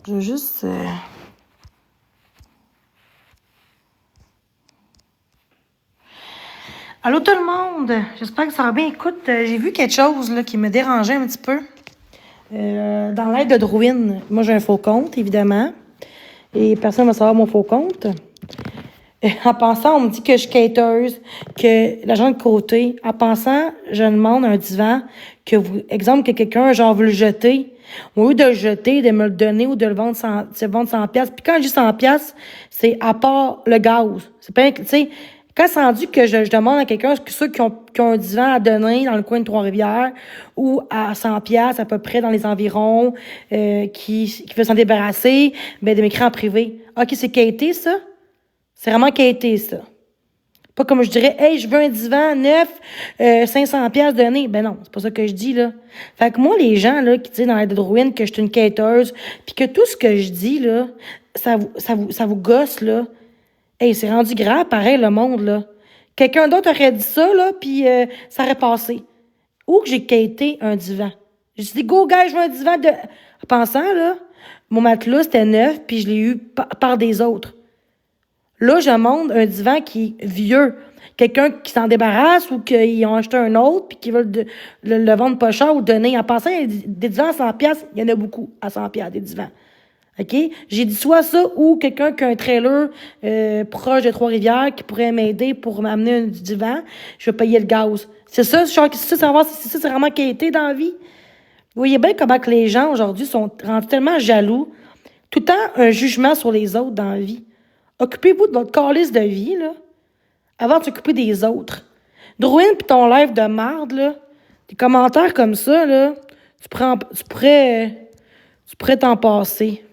Je veux juste... Allô tout le monde! J'espère que ça va bien. Écoute, j'ai vu quelque chose là, qui me dérangeait un petit peu. Dans l'aide de Drouin, moi j'ai un faux compte, évidemment. Et personne ne va savoir mon faux compte. En pensant, on me dit que je suis cateuse, que l'agent de côté. En pensant, je demande un divan que vous, exemple, que quelqu'un, genre, veut le jeter. Au lieu de le jeter, de me le donner ou de le vendre 100 pièces. Puis quand je dis 100 pièces, c'est à part le gaz. C'est pas, tu sais, quand c'est rendu que je demande à quelqu'un, ceux qui ont un divan à donner dans le coin de Trois-Rivières ou à 100 pièces à peu près dans les environs, qui veut s'en débarrasser, ben, de m'écrire en privé. OK, c'est qualité, ça? C'est vraiment qualité, ça. Pas comme je dirais, hey, je veux un divan neuf, 500 pièces donné. Ben non, c'est pas ça que je dis, là. Fait que moi, les gens, là, qui disent dans l'aide de ruine que je suis une quêteuse, puis que tout ce que je dis, là, ça vous gosse, là. Hey, c'est rendu grave, pareil, le monde, là. Quelqu'un d'autre aurait dit ça, là, puis ça aurait passé. Ou que j'ai quêté un divan. J'ai dit, go, gars, je veux un divan de... En pensant, là, mon matelas, c'était neuf, puis je l'ai eu par des autres. Là, je demande un divan qui est vieux. Quelqu'un qui s'en débarrasse ou qu'ils ont acheté un autre puis qui veulent le vendre pas cher ou donner. En passant, il y a des divans à 100 pièces, il y en a beaucoup à 100 pièces des divans. OK? J'ai dit soit ça ou quelqu'un qui a un trailer proche de Trois-Rivières qui pourrait m'aider pour m'amener un divan. Je vais payer le gaz. C'est ça, c'est vraiment qualité dans la vie. Vous voyez bien comment que les gens aujourd'hui sont rendus tellement jaloux. Tout le temps un jugement sur les autres dans la vie. Occupez-vous de votre calice de vie, là, avant de s'occuper des autres. Drouin pis ton live de marde, là, des commentaires comme ça, là, tu pourrais t'en passer.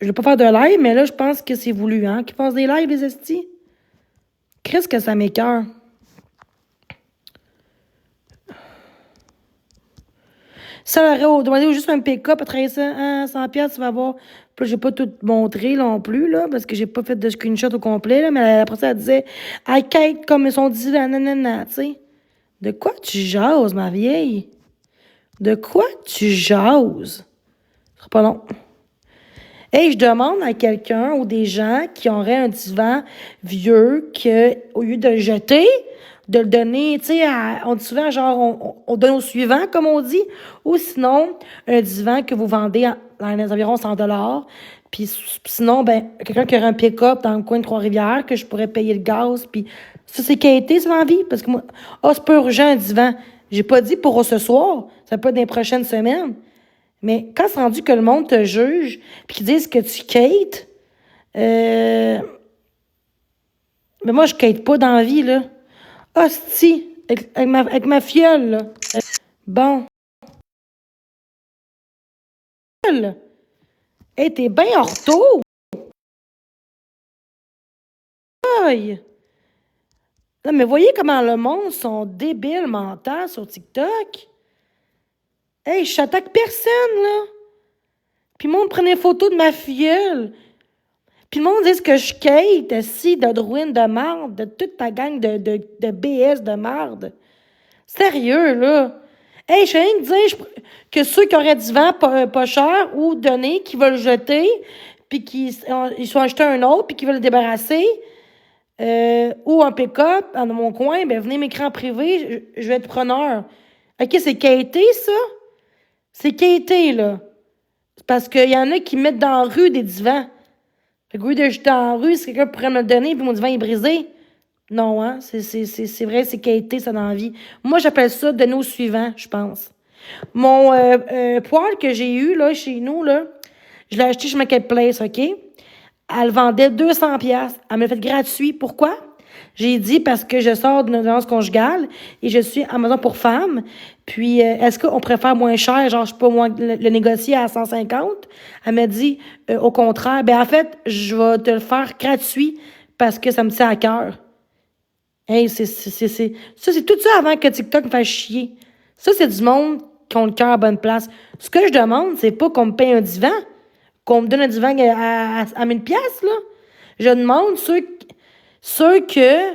Je vais pas faire de live, mais là, je pense que c'est voulu, hein, qu'ils fassent des lives, les estis. Qu'est-ce que ça m'écoeure. Ça aurait demandé juste un pick-up à travailler ça à 100 pièces, tu vas voir. Puis là, j'ai pas tout montré non plus, là, parce que j'ai pas fait de screenshot au complet, là, mais après ça, elle disait « I Kate, comme ils sont dit, nanana », tu sais. De quoi tu jases, ma vieille? De quoi tu jases? Ce sera pas long. Hey, je demande à quelqu'un ou des gens qui auraient un divan vieux que, au lieu de le jeter, de le donner, tu sais, on dit souvent, genre, on donne au suivant, comme on dit, ou sinon, un divan que vous vendez dans les environs 100 $, puis sinon, ben, quelqu'un qui aurait un pick-up dans le coin de Trois-Rivières, que je pourrais payer le gaz, puis ça, c'est qualité, c'est l'envie, parce que moi, c'est pas urgent, un divan. J'ai pas dit pour ce soir, ça peut être dans les prochaines semaines. Mais quand c'est rendu que le monde te juge, puis qu'ils disent que tu quêtes, mais moi, je quête pas dans la vie, là. Hostie, avec ma fiole, là. Bon. Hey, t'es bien en retour. Aïe. Non, mais voyez comment le monde sont débiles mentaux sur TikTok. Hey, je t'attaque personne, là. Puis le monde prenait photo de ma filleule. Puis le monde dit que je quête, de Drouin de marde, de toute ta gang de BS de marde. Sérieux, là. Hey, je viens de dire que ceux qui auraient du vent pas cher ou donné, qui veulent le jeter, puis ils sont achetés un autre, puis qui veulent le débarrasser, ou un pick-up dans mon coin, ben venez m'écrire en privé, je vais être preneur. OK, c'est qualité, ça? C'est qualité, là. C'est parce qu'il y en a qui mettent dans la rue des divans. Fait que au lieu de jeter dans la rue, si quelqu'un pourrait me le donner, puis mon divan est brisé. Non, hein? C'est vrai, c'est qualité, ça, dans la vie. Moi, j'appelle ça donner au suivant, je pense. Mon poêle que j'ai eu, là, chez nous, là, je l'ai acheté chez Marketplace, OK? Elle vendait 200 pièces. Elle me l'a fait gratuit. Pourquoi? J'ai dit parce que je sors d'une violence conjugale et je suis à maison pour femmes. Puis, est-ce qu'on préfère moins cher? Genre, je peux moi le négocier à 150? Elle m'a dit, au contraire, ben en fait, je vais te le faire gratuit parce que ça me tient à cœur. Hey, ça, c'est tout ça avant que TikTok me fasse chier. Ça, c'est du monde qui ont le cœur à bonne place. Ce que je demande, c'est pas qu'on me paye un divan, qu'on me donne un divan à 1000 pièces là. Je demande ceux que,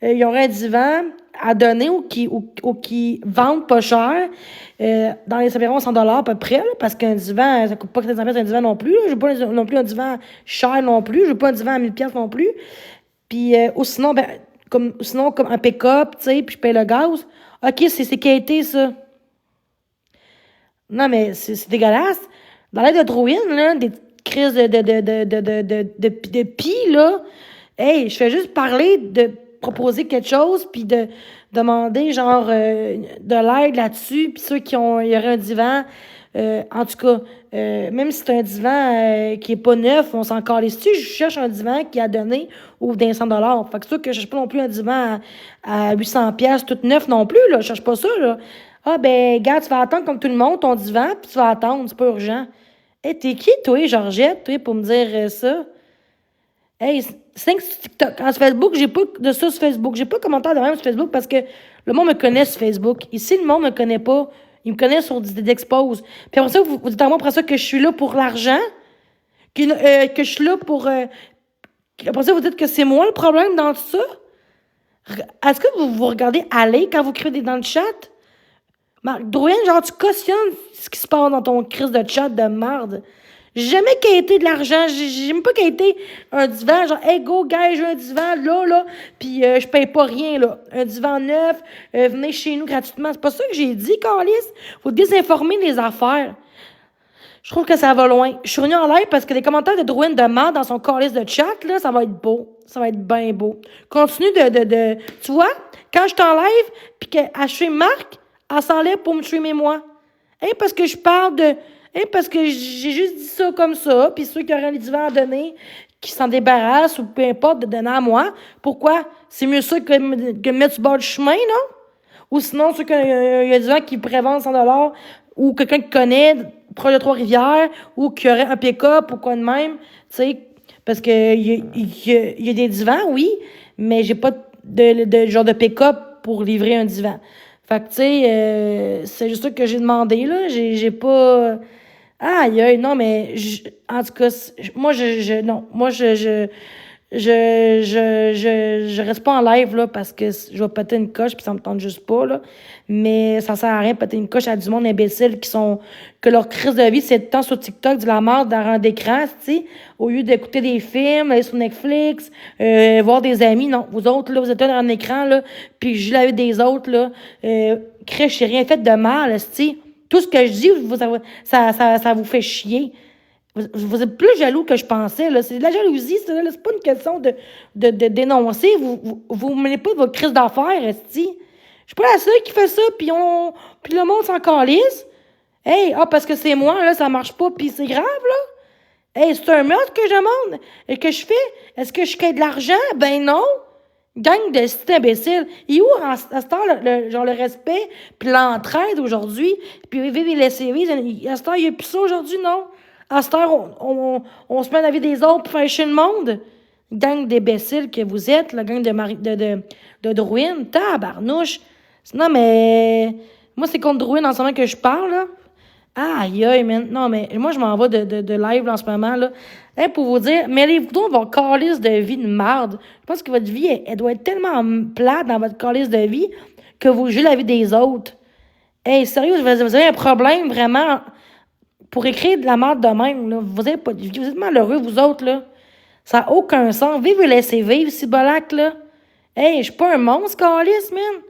ils auraient un divan à donner ou qui vendent pas cher, dans les environs 100 à peu près, là, parce qu'un divan, ça coûte pas 400 un divan non plus. Là. Je veux pas non plus un divan cher non plus. Je veux pas un divan à 1000 non plus. Puis, ou sinon, comme un pick-up, tu sais, puis je paye le gaz. OK, c'est qualité, ça. Non, mais c'est dégueulasse. Dans l'aide de Drouin, là, des crises de pis, là. Hey, je fais juste parler de proposer quelque chose, puis de demander, genre, de l'aide là-dessus, puis ceux il y aurait un divan, en tout cas, même si c'est un divan qui est pas neuf, on s'en calisse dessus, je cherche un divan qui a donné ou d'un 100 $. Fait que c'est sûr que je cherche pas non plus un divan à 800 tout neuf non plus, là. Je cherche pas ça, là. Ah, ben, gars, tu vas attendre comme tout le monde ton divan, puis tu vas attendre, c'est pas urgent. Hey, t'es qui, toi, Georgette, toi, pour me dire ça? Hey, c'est que sur TikTok. En Facebook, j'ai pas de ça sur Facebook. J'ai pas de commentaire de même sur Facebook parce que le monde me connaît sur Facebook. Ici, le monde me connaît pas. Il me connaît sur des exposes. Puis après ça, vous dites à moi après ça que je suis là pour l'argent, que je suis là pour. Après ça, vous dites que c'est moi le problème dans tout ça. Est-ce que vous regardez aller quand vous écrivez dans le chat? Marc Drouin, genre, tu cautionnes ce qui se passe dans ton crise de chat de merde. J'ai jamais quitté de l'argent. J'ai même pas quitté un divan. Genre, hey, go, gars, j'ai un divan, là, puis je paye pas rien, là. Un divan neuf, venez chez nous gratuitement. C'est pas ça que j'ai dit, Carlis. Faut désinformer les affaires. Je trouve que ça va loin. Je suis revenue en live parce que les commentaires de Drouin de merde dans son Carlis de chat, là, ça va être beau. Ça va être bien beau. Continue Tu vois, quand je t'enlève, puis qu'elle suit Marc, elle s'enlève pour me streamer moi. Hein, parce que je parle de... Hein, parce que j'ai juste dit ça comme ça, puis ceux qui auraient les divans à donner, qui s'en débarrassent, ou peu importe, de donner à moi. Pourquoi? C'est mieux ça que me mettre sur le bord du chemin, non? Ou sinon, ceux qui y a des gens qui prévendent 100 $, ou quelqu'un qui connaît, proche de Trois-Rivières, ou qui aurait un pick-up, ou quoi de même, tu sais, parce que y a des divans, oui, mais j'ai pas de genre de pick-up pour livrer un divan. Fait que, tu sais, c'est juste ça que j'ai demandé, là. J'ai pas... Aïe, aïe, non, mais... En tout cas, moi, non. Moi, je reste pas en live, là, parce que je vais péter une coche, puis ça me tente juste pas, là. Mais ça sert à rien de péter une coche à du monde imbécile que leur crise de vie, c'est de temps sur TikTok, de la merde dans un d'écran, tu sais, au lieu d'écouter des films, aller sur Netflix, voir des amis. Non, vous autres, là, vous êtes dans un écran, là, puis je la vie des autres, là. Crèche, j'ai rien fait de mal, tu tout ce que je dis, ça vous fait chier. Vous êtes plus jaloux que je pensais, là. C'est de la jalousie, ça, là. C'est pas une question de dénoncer. Vous menez pas de votre crise d'affaires, esti. Je suis pas la seule qui fait ça, puis le monde s'en calisse. Hey, parce que c'est moi, là, ça marche pas, puis c'est grave, là. Hey, c'est un meurtre que je demande et que je fais. Est-ce que je crée de l'argent? Ben non. Gang de sites imbéciles. Et où, à cette heure, genre le respect, puis l'entraide aujourd'hui, puis vivre les séries, à cette heure, il n'y a plus ça aujourd'hui, non? À cette heure, on se met à la vie des autres pour faire chier le monde. Gang d'imbéciles que vous êtes, la gang de Drouin, tabarnouche. Non, mais moi, c'est contre Drouin en ce moment que je parle, là. Aïe, aïe, man. Non, mais moi, je m'en vais de live en ce moment, là. Hein, pour vous dire, mêlez-vous donc votre calice de vie de merde. Je pense que votre vie, elle doit être tellement plate dans votre calice de vie que vous jugez la vie des autres. Hey, sérieux, vous avez un problème, vraiment, pour écrire de la merde de même, là. Vous avez pas de vie. Vous êtes malheureux, vous autres, là. Ça n'a aucun sens. Vivez, laissez vivre, si bolac, là. Hey, je suis pas un monstre, calice, man.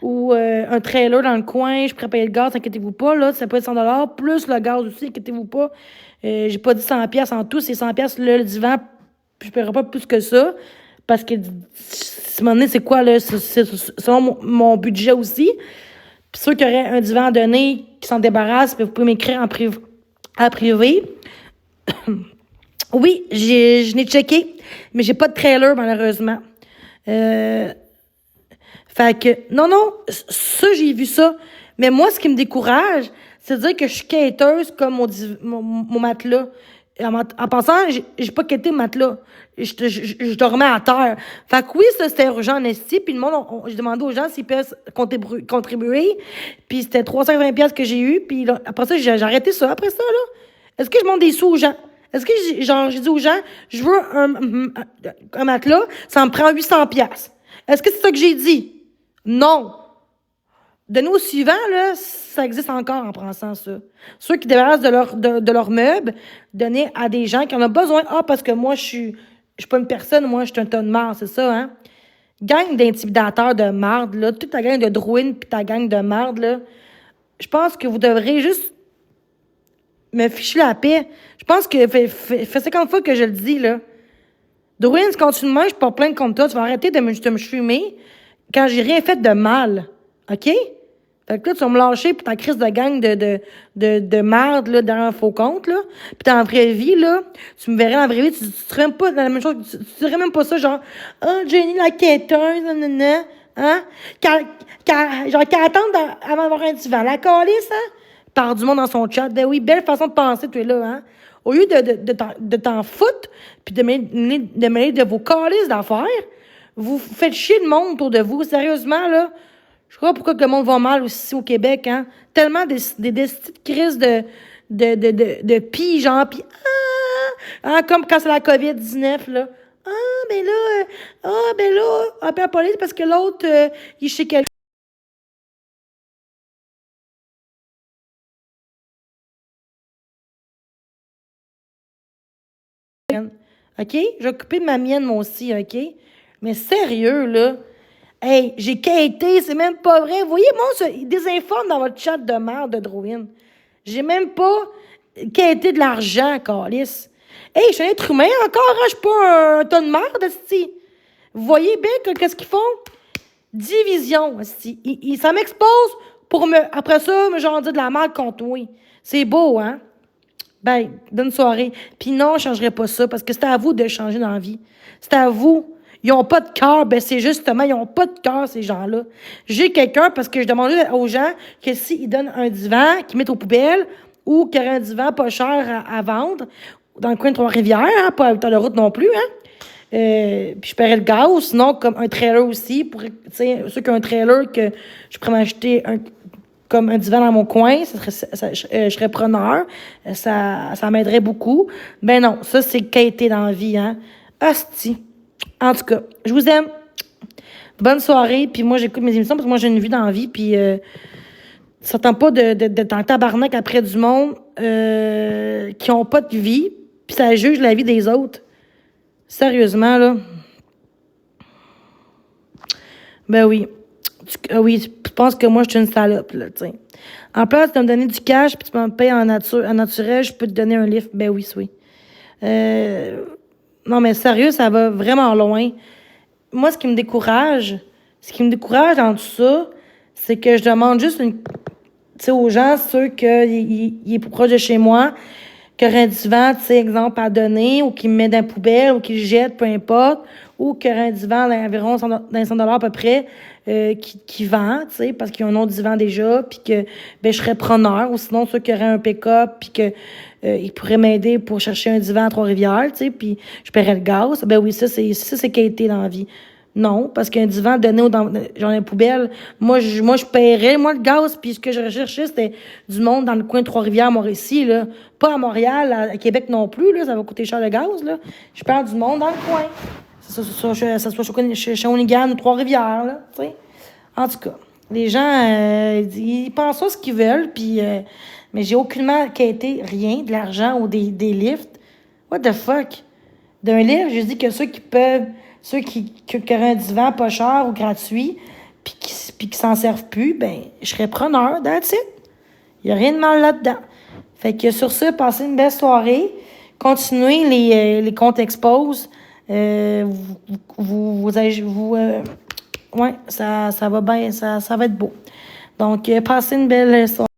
Ou un trailer dans le coin, je pourrais payer le gaz, inquiétez-vous pas, là, ça peut être 100 plus le gaz aussi, inquiétez-vous pas. J'ai pas dit 100 en tout, c'est 100 le divan, puis je paierai pas plus que ça, parce que, à un moment donné, c'est quoi, là, c'est selon mon budget aussi. Puis ceux qui auraient un divan à donner, qui s'en débarrassent, vous pouvez m'écrire en privé. Oui, je l'ai checké, mais j'ai pas de trailer, malheureusement. Fait que, non, ça, j'ai vu ça. Mais moi, ce qui me décourage, c'est de dire que je suis quêteuse comme mon matelas. Et en passant, j'ai pas quêté mon matelas. Je dormais à terre. Fait que oui, ça, c'était urgent en esti. Puis le monde, j'ai demandé aux gens s'ils peuvent contribuer. Puis c'était 320$ que j'ai eu. Puis là, après ça, j'ai arrêté ça après ça, là. Est-ce que je monte des sous aux gens? Est-ce que, j'ai dit aux gens, je veux un matelas, ça me prend 800 pièces. Est-ce que c'est ça que j'ai dit? Non. De nos suivants, là, ça existe encore en pensant ça. Ceux qui débarrassent de leurs meubles, donner à des gens qui en ont besoin. Ah, parce que moi, je suis pas une personne, moi, je suis un tas de marde, c'est ça, hein? Gang d'intimidateurs de marde, là, toute ta gang de druines pis ta gang de marde, là, je pense que vous devrez juste me ficher la paix. Je pense que fait 50 fois que je le dis, là. Druine, si continue de même, je porte plainte contre toi. Tu vas arrêter de me fumer quand j'ai rien fait de mal. OK? Fait que là, tu vas me lâcher pour ta crise de gang de merde, là, derrière un faux compte, là. Puis dans la vraie vie, là, tu me verrais dans la vraie vie, tu serais même pas dans la même chose, tu dirais même pas ça, genre, ah, oh, Jenny la quêteuse, nanana, hein? Genre, qu'elle attende avant d'avoir un divan. La calice, hein? Par du monde dans son chat. Ben oui, belle façon de penser, tu es là, hein? Au lieu de t'en foutre, puis de mêler de vos calices d'affaires, vous faites chier le monde autour de vous. Sérieusement, là. Je crois pourquoi que le monde va mal aussi au Québec, hein. Tellement des petites crises de pis, genre, pis, ah, comme quand c'est la COVID-19, là. Ben là, appelle la police parce que l'autre, il est chez quelqu'un. OK? J'ai occupé de ma mienne, moi aussi, OK? Mais sérieux, là. Hey, j'ai quitté, c'est même pas vrai. Vous voyez, moi, il désinforme dans votre chat de merde de Drouin. J'ai même pas quitté de l'argent, calice. Hey, je suis un être humain encore, hein? Je suis pas un tonne de merde, esti. Vous voyez bien qu'est-ce qu'ils font? Division, esti. Ça m'expose pour après ça, me genre dire de la merde contre moi. C'est beau, hein? Ben, bonne soirée. Puis non, je changerai pas ça parce que c'est à vous de changer dans la vie. C'est à vous. Ils ont pas de cœur. Ben, c'est justement, ils ont pas de cœur, ces gens-là. J'ai quelqu'un parce que je demandais aux gens que s'ils donnent un divan, qu'ils mettent aux poubelles ou qu'il y aurait un divan pas cher à vendre dans le coin de Trois-Rivières, hein, pas à la route non plus, hein. Puis je paierais le gaz, sinon comme un trailer aussi, pour, tu sais, ceux qui ont un trailer que je pourrais m'acheter comme un divan dans mon coin, je serais preneur, ça m'aiderait beaucoup. Ben non, ça c'est qualité dans la vie, hein. Hostie. En tout cas, je vous aime. Bonne soirée, puis moi j'écoute mes émissions parce que moi j'ai une vie dans la vie, puis ça tente pas d'être en tabarnak après du monde qui ont pas de vie, puis ça juge la vie des autres. Sérieusement, là. Ben oui. Oui, je pense que moi, je suis une salope, là, tu sais. En place de me donner du cash, puis tu me payes en naturel, je peux te donner un lift. Ben oui, oui. Non, mais sérieux, ça va vraiment loin. Moi, ce qui me décourage dans tout ça, c'est que je demande juste tu sais, aux gens, ceux qu'il est plus proche de chez moi, qu'il y aurait un divan, tu sais, exemple, à donner, ou qu'il me met dans la poubelle, ou qu'il jette, peu importe, ou qu'il y aurait un divan d'environ 100 $ à peu près, qui vend, tu sais, parce qu'ils ont un autre divan déjà, puis que, ben, je serais preneur, ou sinon, ceux qui auraient un pick-up, puis que, ils pourraient m'aider pour chercher un divan à Trois-Rivières, tu sais, puis je paierais le gaz. Ben oui, ça, c'est qualité dans la vie. Non, parce qu'un divan donné genre une poubelle, moi je paierais, moi, le gaz, puis ce que je recherchais, c'était du monde dans le coin de Trois-Rivières, Mauricie, là. Pas à Montréal, à Québec non plus, là, ça va coûter cher le gaz, là. Je parle du monde dans le coin. Ça soit chez Shawinigan ou Trois-Rivières, là, tu sais. En tout cas, les gens, ils pensent à ce qu'ils veulent, puis mais j'ai aucunement quitté rien, de l'argent ou des lifts. What the fuck? D'un livre, je dis que ceux qui auraient un divan pas cher ou gratuit, puis qui s'en servent plus, ben, je serais preneur, that's it. Il n'y a rien de mal là-dedans. Fait que sur ce, passez une belle soirée. Continuez les comptes expose. Ouais, ça va bien, ça va être beau. Donc, passez une belle soirée.